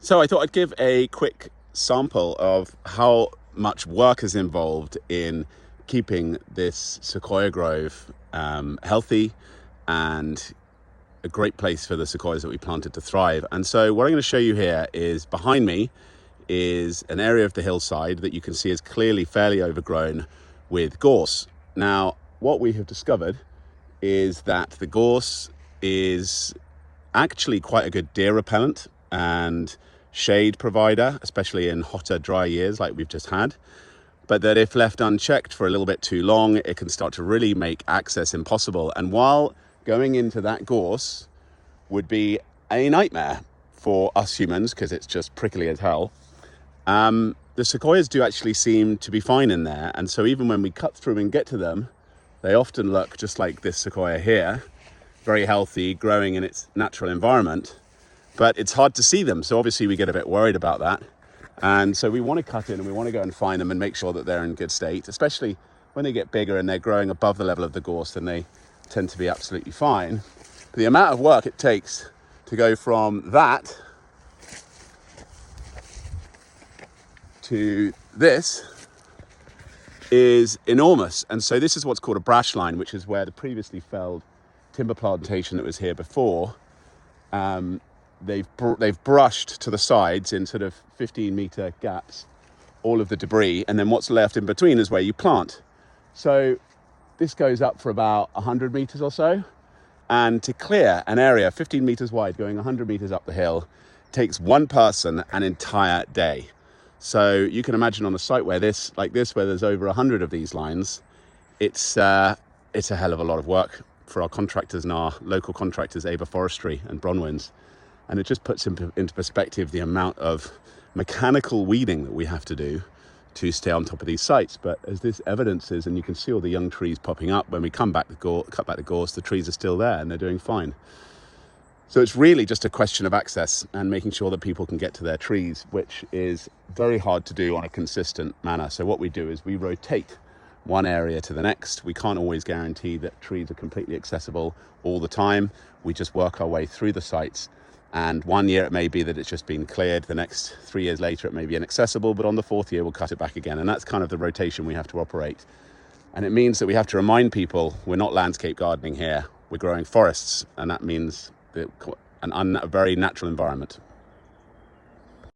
So I thought I'd give a quick sample of how much work is involved in keeping this sequoia grove healthy and a great place for the sequoias that we planted to thrive. And so what I'm going to show you here is behind me is an area of the hillside that you can see is clearly fairly overgrown with gorse. Now, what we have discovered is that the gorse is actually quite a good deer repellent and shade provider, especially in hotter, dry years like we've just had. But that if left unchecked for a little bit too long, it can start to really make access impossible. And while going into that gorse would be a nightmare for us humans, because it's just prickly as hell, the sequoias do actually seem to be fine in there. And so even when we cut through and get to them, they often look just like this sequoia here, very healthy, growing in its natural environment. But it's hard to see them, so obviously we get a bit worried about that. And so we want to cut in and we want to go and find them and make sure that they're in good state, especially when they get bigger and they're growing above the level of the gorse, then they tend to be absolutely fine. But the amount of work it takes to go from that to this is enormous. And so this is what's called a brash line, which is where the previously felled timber plantation that was here before, they've brushed to the sides in sort of 15-meter gaps all of the debris, and then what's left in between is where you plant. So this goes up for about 100 meters or so, and to clear an area 15 meters wide going 100 meters up the hill takes one person an entire day. So you can imagine on a site where where there's over 100 of these lines, it's a hell of a lot of work for our contractors and our local contractors, Ava Forestry and Bronwyn's. And it just puts into perspective the amount of mechanical weeding that we have to do to stay on top of these sites. But as this evidences, and you can see all the young trees popping up, when we cut back the gorse, the trees are still there and they're doing fine. So it's really just a question of access and making sure that people can get to their trees, which is very hard to do on a consistent manner. So what we do is we rotate one area to the next. We can't always guarantee that trees are completely accessible all the time. We just work our way through the sites. And one year it may be that it's just been cleared. The next 3 years later, it may be inaccessible, but on the fourth year, we'll cut it back again. And that's kind of the rotation we have to operate. And it means that we have to remind people we're not landscape gardening here. We're growing forests. And that means a very natural environment.